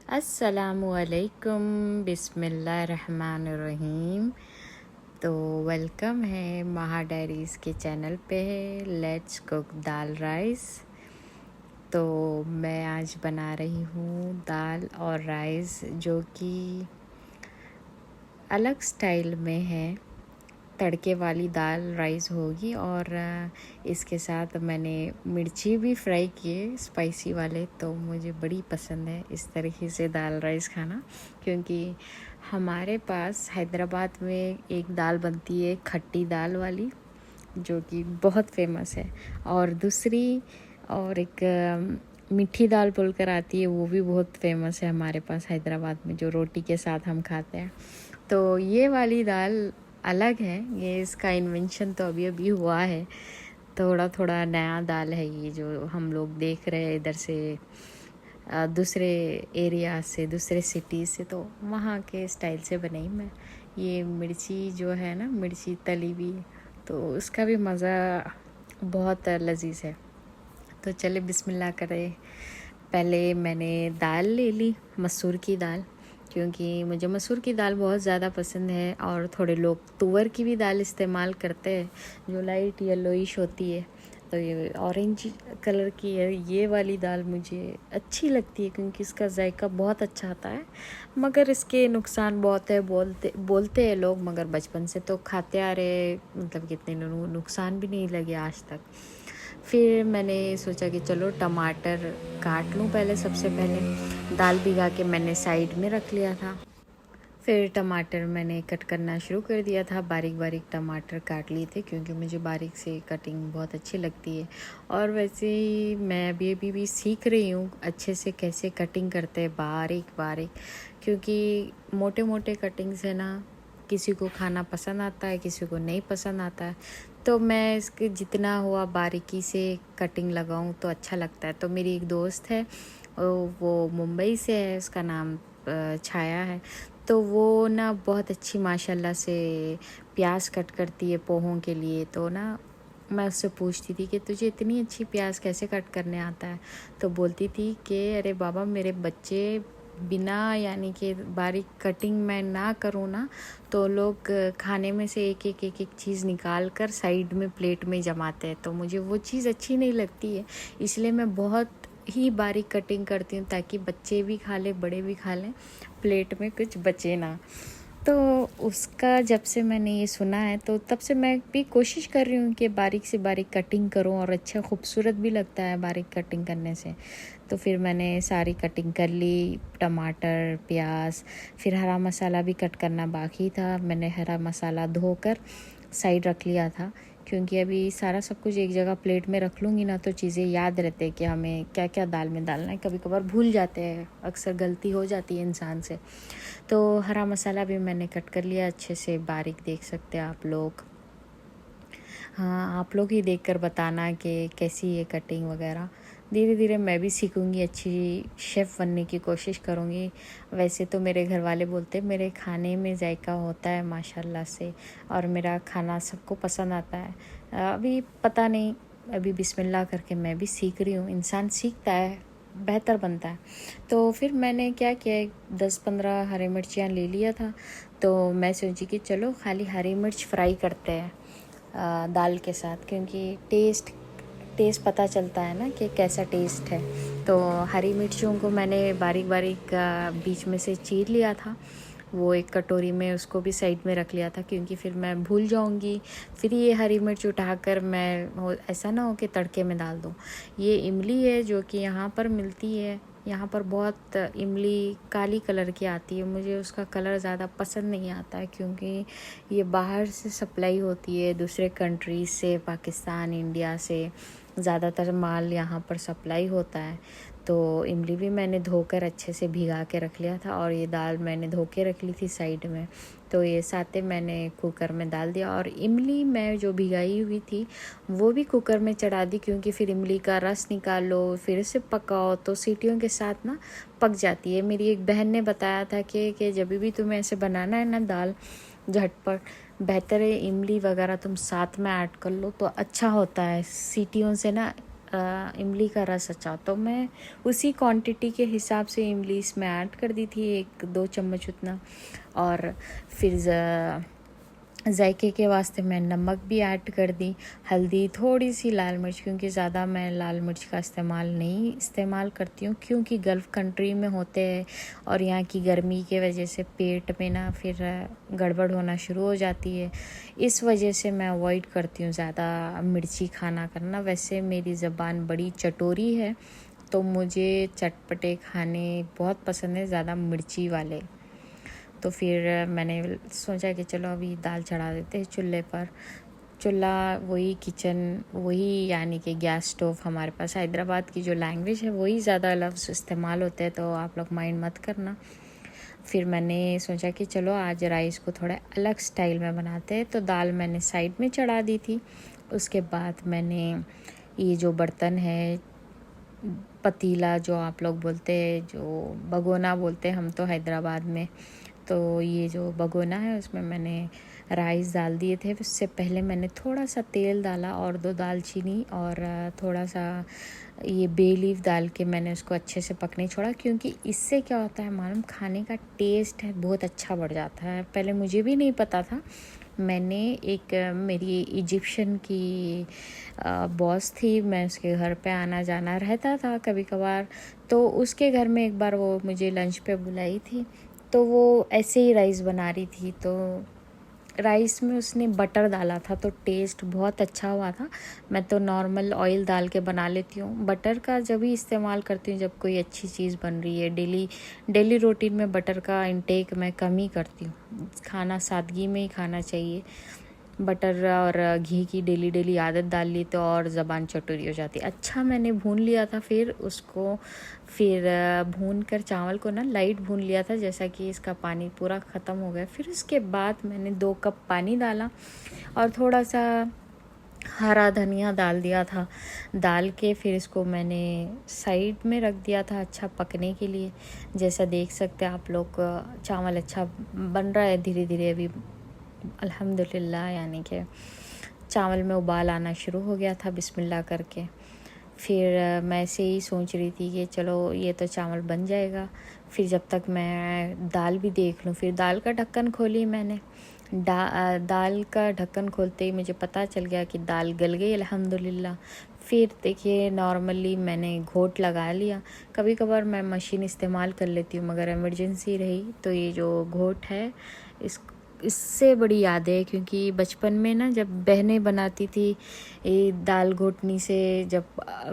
अस्सलामुअलैकुम बिस्मिल्लाहिर्रहमानिर्रहीम। तो वेलकम है महा डायरीज़ के चैनल पे। Let's cook dal rice. तो मैं आज बना रही हूँ दाल और राइस जो कि अलग स्टाइल में है। तड़के वाली दाल राइस होगी और इसके साथ मैंने मिर्ची भी फ्राई किए स्पाइसी वाले, तो मुझे बड़ी पसंद है इस तरीके से दाल राइस खाना। क्योंकि हमारे पास हैदराबाद में एक दाल बनती है खट्टी दाल वाली जो कि बहुत फेमस है, और दूसरी और एक मीठी दाल बोलकर आती है, वो भी बहुत फेमस है हमारे पास हैदराबाद में, जो रोटी के साथ हम खाते हैं। तो ये वाली दाल अलग है, ये इसका इन्वेंशन तो अभी अभी हुआ है, थोड़ा थोड़ा नया दाल है ये जो हम लोग देख रहे हैं इधर से दूसरे एरिया से, दूसरे सिटी से, तो वहाँ के स्टाइल से बनाई मैं। ये मिर्ची जो है ना, मिर्ची तली हुई, तो उसका भी मज़ा बहुत लजीज है। तो चले बिस्मिल्लाह करें। पहले मैंने दाल ले ली, मसूर की दाल, क्योंकि मुझे मसूर की दाल बहुत ज़्यादा पसंद है। और थोड़े लोग तुअर की भी दाल इस्तेमाल करते हैं जो लाइट येलोइश होती है। तो ये ऑरेंज कलर की है ये वाली दाल, मुझे अच्छी लगती है क्योंकि इसका जायका बहुत अच्छा आता है। मगर इसके नुकसान बहुत है, बोलते हैं लोग, मगर बचपन से तो खाते आ रहे, मतलब कितने नुकसान भी नहीं लगे आज तक। फिर मैंने सोचा कि चलो टमाटर काट लूँ पहले। सबसे पहले दाल भिगा के मैंने साइड में रख लिया था। फिर टमाटर मैंने कट करना शुरू कर दिया था, बारीक बारीक टमाटर काट लिए थे क्योंकि मुझे बारीक से कटिंग बहुत अच्छी लगती है। और वैसे ही मैं अभी भी सीख रही हूँ अच्छे से कैसे कटिंग करते हैं बारीक बारीक, क्योंकि मोटे मोटे कटिंग्स है ना, किसी को खाना पसंद आता है, किसी को नहीं पसंद आता है। तो मैं इसके जितना हुआ बारीकी से कटिंग लगाऊं तो अच्छा लगता है। तो मेरी एक दोस्त है, वो मुंबई से है, उसका नाम छाया है। तो वो ना बहुत अच्छी माशाल्लाह से प्याज कट करती है पोहों के लिए। तो ना मैं उससे पूछती थी कि तुझे इतनी अच्छी प्याज कैसे कट करने आता है। तो बोलती थी कि अरे बाबा, मेरे बच्चे बिना यानी कि बारीक कटिंग मैं ना करूँ ना, तो लोग खाने में से एक एक एक एक चीज़ निकाल कर साइड में प्लेट में जमाते हैं। तो मुझे वो चीज़ अच्छी नहीं लगती है, इसलिए मैं बहुत ही बारीक कटिंग करती हूँ ताकि बच्चे भी खा लें, बड़े भी खा लें, प्लेट में कुछ बचे ना। तो उसका जब से मैंने ये सुना है तो तब से मैं भी कोशिश कर रही हूँ कि बारीक से बारीक कटिंग करूँ, और अच्छा खूबसूरत भी लगता है बारीक कटिंग करने से। तो फिर मैंने सारी कटिंग कर ली, टमाटर, प्याज, फिर हरा मसाला भी कट करना बाकी था। मैंने हरा मसाला धोकर साइड रख लिया था, क्योंकि अभी सारा सब कुछ एक जगह प्लेट में रख लूँगी ना तो चीज़ें याद रहते हैं कि हमें क्या क्या दाल में डालना है। कभी कभार भूल जाते हैं, अक्सर गलती हो जाती है इंसान से। तो हरा मसाला भी मैंने कट कर लिया अच्छे से बारीक, देख सकते हैं आप लोग। हाँ, आप लोग ही देखकर बताना कि कैसी है कटिंग वगैरह। धीरे धीरे मैं भी सीखूंगी, अच्छी शेफ़ बनने की कोशिश करूंगी। वैसे तो मेरे घर वाले बोलते हैं मेरे खाने में जायका होता है माशाल्लाह से, और मेरा खाना सबको पसंद आता है। अभी पता नहीं, अभी बिस्मिल्लाह करके मैं भी सीख रही हूँ। इंसान सीखता है, बेहतर बनता है। तो फिर मैंने क्या किया, 10-15 हरी मिर्चियाँ ले लिया था। तो मैं सोची कि चलो खाली हरी मिर्च फ्राई करते हैं दाल के साथ, क्योंकि टेस्ट पता चलता है ना कि कैसा टेस्ट है। तो हरी मिर्चियों को मैंने बारीक बारीक बीच में से चीर लिया था, वो एक कटोरी में उसको भी साइड में रख लिया था, क्योंकि फिर मैं भूल जाऊंगी। फिर ये हरी मिर्च उठाकर मैं ऐसा ना हो कि तड़के में डाल दूँ। ये इमली है जो कि यहाँ पर मिलती है, यहाँ पर बहुत इमली काली कलर की आती है, मुझे उसका कलर ज़्यादा पसंद नहीं आता है, क्योंकि ये बाहर से सप्लाई होती है दूसरे कंट्रीज से, पाकिस्तान, इंडिया से ज़्यादातर माल यहाँ पर सप्लाई होता है। तो इमली भी मैंने धोकर अच्छे से भिगा के रख लिया था, और ये दाल मैंने धो के रख ली थी साइड में। तो ये साथे मैंने कुकर में डाल दिया, और इमली मैं जो भिगाई हुई थी वो भी कुकर में चढ़ा दी, क्योंकि फिर इमली का रस निकालो, फिर से पकाओ, तो सीटियों के साथ ना पक जाती है। मेरी एक बहन ने बताया था कि जब भी तुम्हें ऐसे बनाना है ना दाल झटपट, बेहतर है इमली वगैरह तुम साथ में ऐड कर लो तो अच्छा होता है, सीटियों से ना इमली का रस अच्छा, तो मैं उसी क्वांटिटी के हिसाब से इमली इसमें ऐड कर दी थी, 1-2 चम्मच उतना। और फिर जायके के वास्ते मैं नमक भी ऐड कर दी, हल्दी, थोड़ी सी लाल मिर्च, क्योंकि ज़्यादा मैं लाल मिर्च का इस्तेमाल करती हूँ, क्योंकि गल्फ़ कंट्री में होते हैं और यहाँ की गर्मी के वजह से पेट में ना फिर गड़बड़ होना शुरू हो जाती है। इस वजह से मैं अवॉइड करती हूँ ज़्यादा मिर्ची खाना करना। वैसे मेरी ज़बान बड़ी चटोरी है, तो मुझे चटपटे खाने बहुत पसंद है, ज़्यादा मिर्ची वाले। तो फिर मैंने सोचा कि चलो अभी दाल चढ़ा देते हैं चूल्हे पर। चूल्हा वही, किचन वही, यानी कि गैस स्टोव। हमारे पास हैदराबाद की जो लैंग्वेज है वही ज़्यादा लफ्ज़ इस्तेमाल होते हैं, तो आप लोग माइंड मत करना। फिर मैंने सोचा कि चलो आज राइस को थोड़ा अलग स्टाइल में बनाते हैं, तो दाल मैंने साइड में चढ़ा दी थी। उसके बाद मैंने ये जो बर्तन है, पतीला जो आप लोग बोलते हैं, जो भगोना बोलते हैं हम तो हैदराबाद में, तो ये जो भगोना है उसमें मैंने राइस डाल दिए थे। उससे पहले मैंने थोड़ा सा तेल डाला और 2 दालचीनी और थोड़ा सा ये बे लीफ डाल के मैंने उसको अच्छे से पकने छोड़ा, क्योंकि इससे क्या होता है मालूम, खाने का टेस्ट है बहुत अच्छा बढ़ जाता है। पहले मुझे भी नहीं पता था। मैंने एक मेरी इजिप्शियन की बॉस थी, मैं उसके घर पे आना जाना रहता था कभी कभार, तो उसके घर में एक बार वो मुझे लंच पे बुलाई थी, तो वो ऐसे ही राइस बना रही थी, तो राइस में उसने बटर डाला था, तो टेस्ट बहुत अच्छा हुआ था। मैं तो नॉर्मल ऑयल डाल के बना लेती हूँ, बटर का जब भी इस्तेमाल करती हूँ जब कोई अच्छी चीज़ बन रही है। डेली रूटीन में बटर का इंटेक मैं कम ही करती हूँ, खाना सादगी में ही खाना चाहिए। बटर और घी की डेली आदत डाल ली तो और ज़बान चटोरी हो जाती। अच्छा, मैंने भून लिया था, फिर उसको भून कर चावल को ना लाइट भून लिया था, जैसा कि इसका पानी पूरा ख़त्म हो गया। फिर उसके बाद मैंने 2 कप पानी डाला और थोड़ा सा हरा धनिया डाल दिया था। डाल के फिर इसको मैंने साइड में रख दिया था अच्छा पकने के लिए। जैसा देख सकते हैं आप लोग, चावल अच्छा बन रहा है धीरे धीरे अभी अल्हम्दुलिल्लाह, यानी कि चावल में उबाल आना शुरू हो गया था बिस्मिल्लाह करके। फिर मैं ऐसे ही सोच रही थी कि चलो ये तो चावल बन जाएगा, फिर जब तक मैं दाल भी देख लूँ। फिर दाल का ढक्कन खोली मैंने। दाल का ढक्कन खोलते ही मुझे पता चल गया कि दाल गल गई अल्हम्दुलिल्लाह। फिर देखिए नॉर्मली मैंने घोट लगा लिया। कभी कभार मैं मशीन इस्तेमाल कर लेती हूँ, मगर इमरजेंसी रही तो ये जो घोट है इससे बड़ी याद है, क्योंकि बचपन में ना जब बहनें बनाती थी ये दाल घोटनी से, जब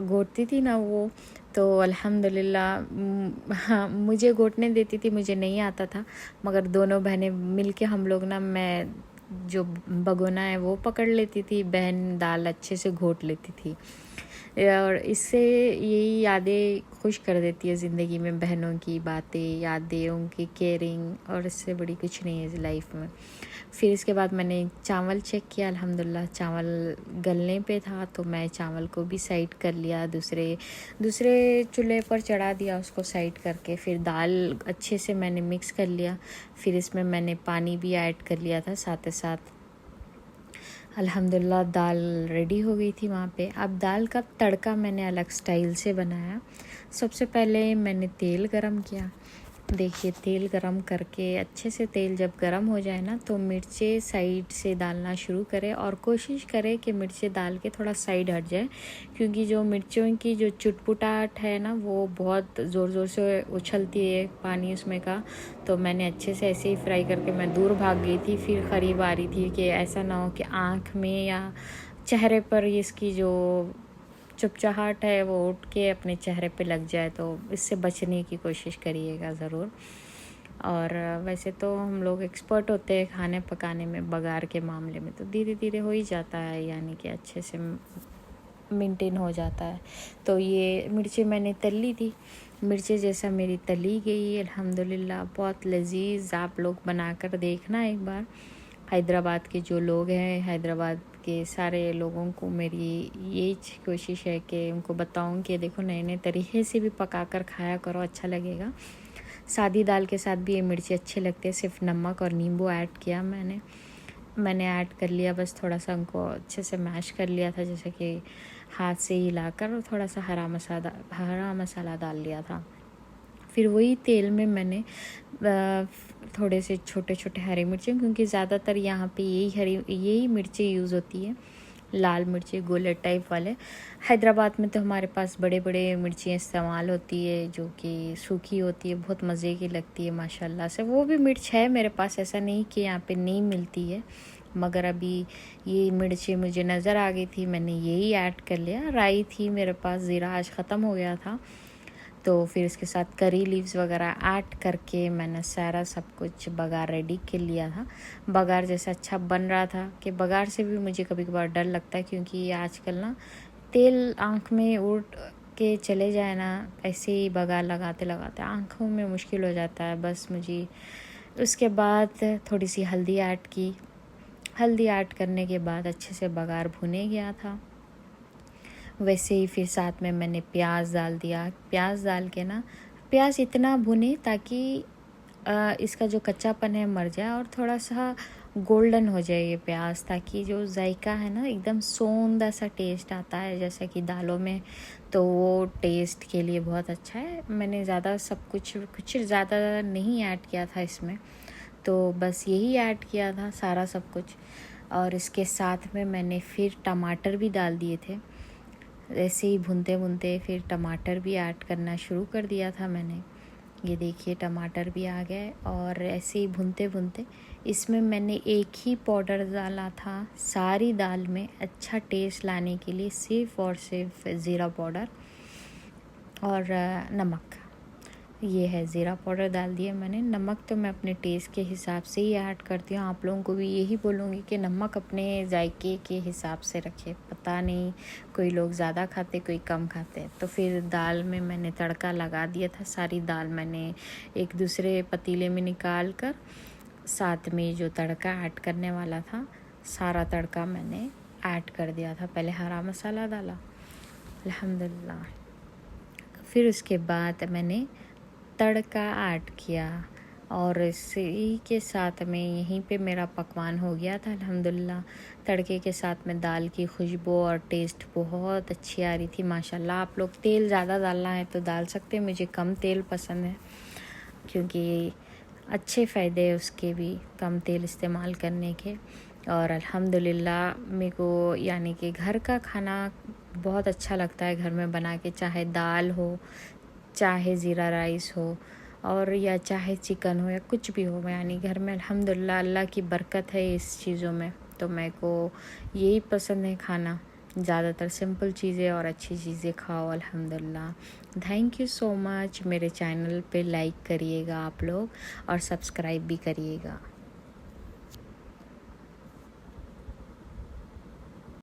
घोटती थी ना वो, तो अल्हम्दुलिल्लाह हाँ मुझे घोटने देती थी, मुझे नहीं आता था, मगर दोनों बहनें मिलके हम लोग ना, मैं जो भगोना है वो पकड़ लेती थी, बहन दाल अच्छे से घोट लेती थी। और इससे यही यादें खुश कर देती है ज़िंदगी में, बहनों की बातें, यादें, उनकी केयरिंग, और इससे बड़ी कुछ नहीं है लाइफ में। फिर इसके बाद मैंने चावल चेक किया, अल्हम्दुलिल्लाह चावल गलने पे था, तो मैं चावल को भी साइड कर लिया, दूसरे चूल्हे पर चढ़ा दिया उसको साइड करके। फिर दाल अच्छे से मैंने मिक्स कर लिया, फिर इसमें मैंने पानी भी ऐड कर लिया था साथ साथ। अल्हम्दुलिल्लाह दाल रेडी हो गई थी वहाँ पे। अब दाल का तड़का मैंने अलग स्टाइल से बनाया। सबसे पहले मैंने तेल गरम किया। देखिए तेल गरम करके अच्छे से तेल जब गरम हो जाए ना, तो मिर्चें साइड से डालना शुरू करें, और कोशिश करें कि मिर्चें डाल के थोड़ा साइड हट जाए, क्योंकि जो मिर्चों की जो चुटपुटाहट है ना वो बहुत ज़ोर ज़ोर से उछलती है पानी उसमें का। तो मैंने अच्छे से ऐसे ही फ्राई करके मैं दूर भाग गई थी, फिर करीब आ रही थी कि ऐसा ना हो कि आँख में या चेहरे पर इसकी जो चुपचाहट है वो उठ के अपने चेहरे पे लग जाए, तो इससे बचने की कोशिश करिएगा ज़रूर। और वैसे तो हम लोग एक्सपर्ट होते हैं खाने पकाने में, बघार के मामले में तो धीरे धीरे हो ही जाता है, यानी कि अच्छे से मेंटेन हो जाता है। तो ये मिर्ची मैंने तल ली थी, मिर्ची जैसा मेरी तली गई अल्हम्दुलिल्लाह, बहुत लजीज। आप लोग बनाकर देखना एक बार। हैदराबाद के जो लोग हैं, हैदराबाद के सारे लोगों को मेरी यही कोशिश है कि उनको बताऊं कि देखो नए नए तरीके से भी पका कर खाया करो, अच्छा लगेगा। सादी दाल के साथ भी ये मिर्ची अच्छे लगते हैं। सिर्फ नमक और नींबू ऐड किया मैंने ऐड कर लिया, बस थोड़ा सा उनको अच्छे से मैश कर लिया था, जैसे कि हाथ से हिलाकर और थोड़ा सा हरा मसाला डाल लिया था। फिर वही तेल में मैंने थोड़े से छोटे छोटे हरी मिर्चें, क्योंकि ज़्यादातर यहाँ पे यही मिर्चें यूज़ होती है, लाल मिर्ची गोले टाइप वाले। हैदराबाद में तो हमारे पास बड़े बड़े मिर्ची इस्तेमाल होती है जो कि सूखी होती है, बहुत मज़े की लगती है माशाल्लाह से। वो भी मिर्च है मेरे पास, ऐसा नहीं कि यहाँ पे नहीं मिलती है, मगर अभी ये मिर्ची मुझे नज़र आ गई थी, मैंने यही ऐड कर लिया। राई थी मेरे पास, ज़ीरा आज ख़त्म हो गया था, तो फिर इसके साथ करी लीव्स वगैरह ऐड करके मैंने सारा सब कुछ बघार रेडी कर लिया था। बघार जैसा अच्छा बन रहा था कि बघार से भी मुझे कभी कभार डर लगता है, क्योंकि आजकल ना तेल आँख में उड़ के चले जाए ना, ऐसे ही बघार लगाते लगाते आँखों में मुश्किल हो जाता है। बस मुझे उसके बाद थोड़ी सी हल्दी ऐड की। हल्दी ऐड करने के बाद अच्छे से बघार भुने गया था। वैसे ही फिर साथ में मैंने प्याज डाल दिया। प्याज डाल के ना, प्याज इतना भुने ताकि इसका जो कच्चापन है मर जाए और थोड़ा सा गोल्डन हो जाए ये प्याज, ताकि जो जायका है ना एकदम सौंधा सा टेस्ट आता है जैसा कि दालों में, तो वो टेस्ट के लिए बहुत अच्छा है। मैंने ज़्यादा कुछ ज़्यादा नहीं ऐड किया था इसमें, तो बस यही ऐड किया था सारा सब कुछ। और इसके साथ में मैंने फिर टमाटर भी डाल दिए थे। ऐसे ही भूनते भूनते फिर टमाटर भी ऐड करना शुरू कर दिया था मैंने। ये देखिए टमाटर भी आ गए, और ऐसे ही भूनते भूनते इसमें मैंने एक ही पाउडर डाला था सारी दाल में अच्छा टेस्ट लाने के लिए, सिर्फ़ और सिर्फ ज़ीरा पाउडर और नमक। ये है ज़ीरा पाउडर डाल दिया मैंने। नमक तो मैं अपने टेस्ट के हिसाब से ही ऐड करती हूँ। आप लोगों को भी यही बोलूँगी कि नमक अपने जायके के हिसाब से रखें। पता नहीं कोई लोग ज़्यादा खाते, कोई कम खाते। तो फिर दाल में मैंने तड़का लगा दिया था। सारी दाल मैंने एक दूसरे पतीले में निकाल कर साथ में जो तड़का ऐड करने वाला था, सारा तड़का मैंने ऐड कर दिया था। पहले हरा मसाला डाला, अल्हम्दुलिल्लाह। फिर उसके बाद मैंने तड़का ऐड किया, और इसी के साथ में यहीं पे मेरा पकवान हो गया था अल्हम्दुलिल्लाह। तड़के के साथ में दाल की खुशबू और टेस्ट बहुत अच्छी आ रही थी माशाल्लाह। आप लोग तेल ज़्यादा डालना है तो डाल सकते हैं, मुझे कम तेल पसंद है, क्योंकि अच्छे फ़ायदे हैं उसके भी कम तेल इस्तेमाल करने के। और अल्हम्दुलिल्लाह मेरे को यानी कि घर का खाना बहुत अच्छा लगता है घर में बना के, चाहे दाल हो, चाहे ज़ीरा राइस हो, और या चाहे चिकन हो, या कुछ भी हो, यानी घर में अल्हम्दुलिल्लाह अल्लाह की बरकत है इस चीज़ों में। तो मेरे को यही पसंद है खाना, ज़्यादातर सिंपल चीज़ें और अच्छी चीज़ें खाओ अल्हम्दुलिल्लाह। Thank you so much. मेरे चैनल पे लाइक करिएगा आप लोग और सब्सक्राइब भी करिएगा।